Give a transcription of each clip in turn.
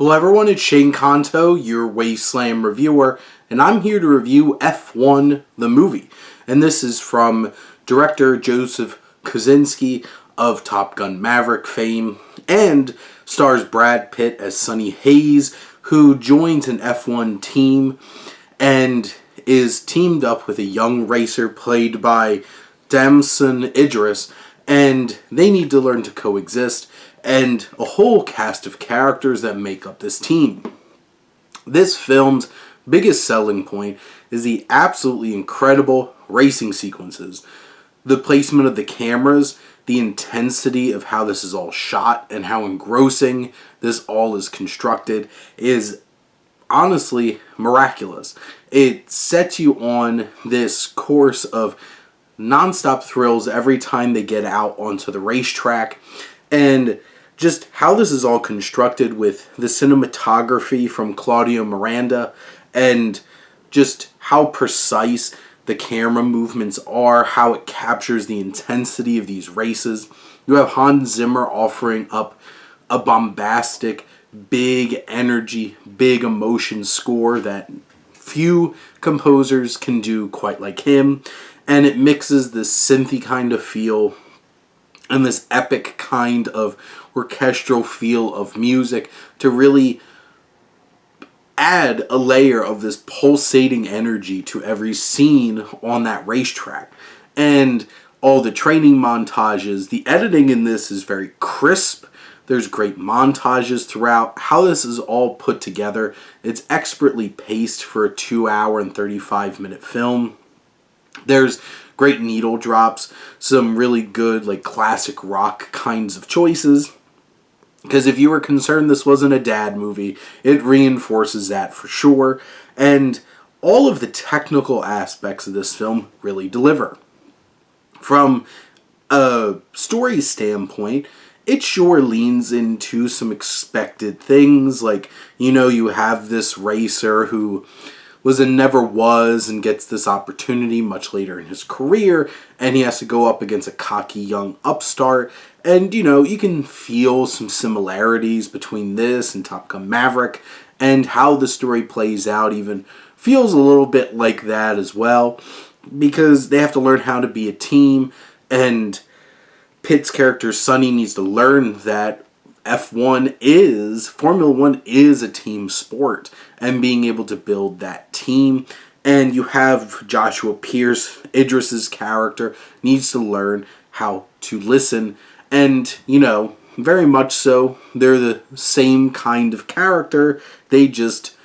Hello everyone, it's Shane Kanto, your Wasteland reviewer, and I'm here to review F1, the movie. And this is from director Joseph Kosinski of Top Gun Maverick fame, and stars Brad Pitt as Sonny Hayes, who joins an F1 team and is teamed up with a young racer played by Damson Idris, and they need to learn to coexist, and a whole cast of characters that make up this team. This film's biggest selling point is the absolutely incredible racing sequences. The placement of the cameras, the intensity of how this is all shot, and how engrossing this all is constructed is honestly miraculous. It sets you on this course of non-stop thrills every time they get out onto the racetrack, and just how this is all constructed with the cinematography from Claudio Miranda, and just how precise the camera movements are, how it captures the intensity of these races. You have Hans Zimmer offering up a bombastic, big energy, big emotion score that few composers can do quite like him, and it mixes this synthy kind of feel and this epic kind of orchestral feel of music to really add a layer of this pulsating energy to every scene on that racetrack. And all the training montages, the editing in this is very crisp. There's great montages throughout. How this is all put together, it's expertly paced for a 2-hour and 35-minute film. There's great needle drops, some really good like classic rock kinds of choices. Because if you were concerned this wasn't a dad movie, it reinforces that for sure. And all of the technical aspects of this film really deliver. From a story standpoint, it sure leans into some expected things. Like, you have this racer who was and never was and gets this opportunity much later in his career, and he has to go up against a cocky young upstart. And, you can feel some similarities between this and Top Gun Maverick, and how the story plays out even feels a little bit like that as well, because they have to learn how to be a team, and Pitt's character Sonny needs to learn that Formula 1 is a team sport, and being able to build that team. And you have Joshua Pierce, Idris's character, needs to learn how to listen, and, very much so, they're the same kind of character, they just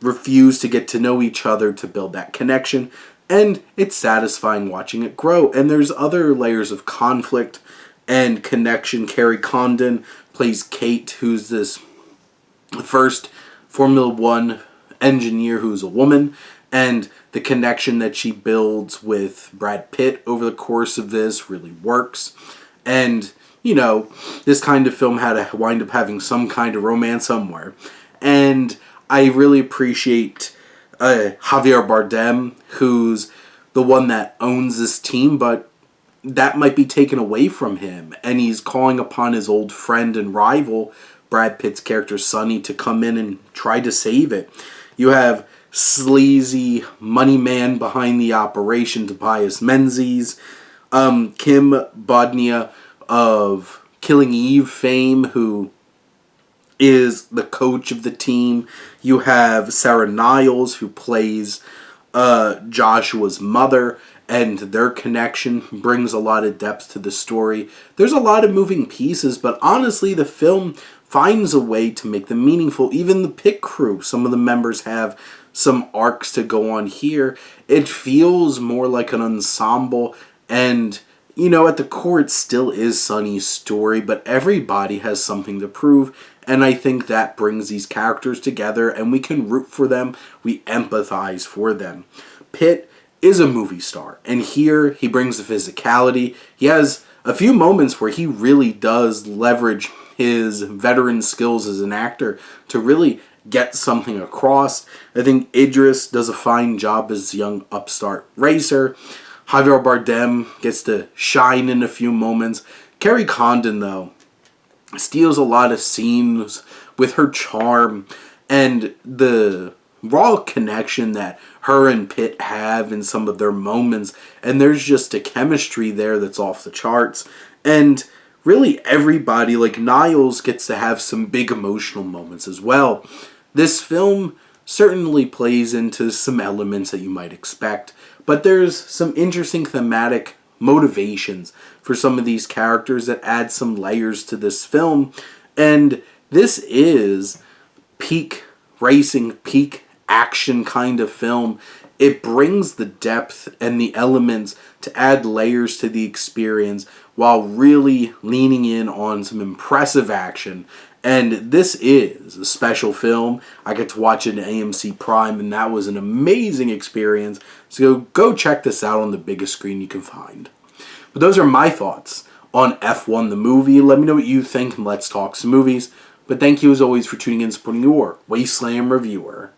refuse to get to know each other to build that connection, and it's satisfying watching it grow. And there's other layers of conflict and connection. Carrie Condon plays Kate, who's this first Formula 1 engineer who's a woman, and the connection that she builds with Brad Pitt over the course of this really works. And, this kind of film had to wind up having some kind of romance somewhere. And I really appreciate Javier Bardem, who's the one that owns this team, but that might be taken away from him, and he's calling upon his old friend and rival, Brad Pitt's character Sonny, to come in and try to save it. You have sleazy money man behind the operation, Tobias Menzies, Kim Bodnia of Killing Eve fame, who is the coach of the team. You have Sarah Niles, who plays Joshua's mother, and their connection brings a lot of depth to the story. There's a lot of moving pieces, but honestly, the film finds a way to make them meaningful. Even the pit crew, some of the members have some arcs to go on here. It feels more like an ensemble, and, at the core, it still is Sonny's story, but everybody has something to prove, and I think that brings these characters together, and we can root for them, we empathize for them. Pitt is a movie star, and here he brings the physicality. He has a few moments where he really does leverage his veteran skills as an actor to really get something across. I think Idris does a fine job as a young upstart racer. Javier Bardem gets to shine in a few moments. Carrie Condon, though, steals a lot of scenes with her charm and the raw connection that her and Pitt have in some of their moments. And there's just a chemistry there that's off the charts. And really everybody, like Niles, gets to have some big emotional moments as well. This film certainly plays into some elements that you might expect, but there's some interesting thematic motivations for some of these characters that add some layers to this film. And this is peak racing, peak action kind of film. It brings the depth and the elements to add layers to the experience while really leaning in on some impressive action. And this is a special film. I get to watch it in AMC Prime, and that was an amazing experience. So go check this out on the biggest screen you can find. But those are my thoughts on F1 the movie. Let me know what you think, and let's talk some movies. But thank you as always for tuning in and supporting your Wasteland reviewer.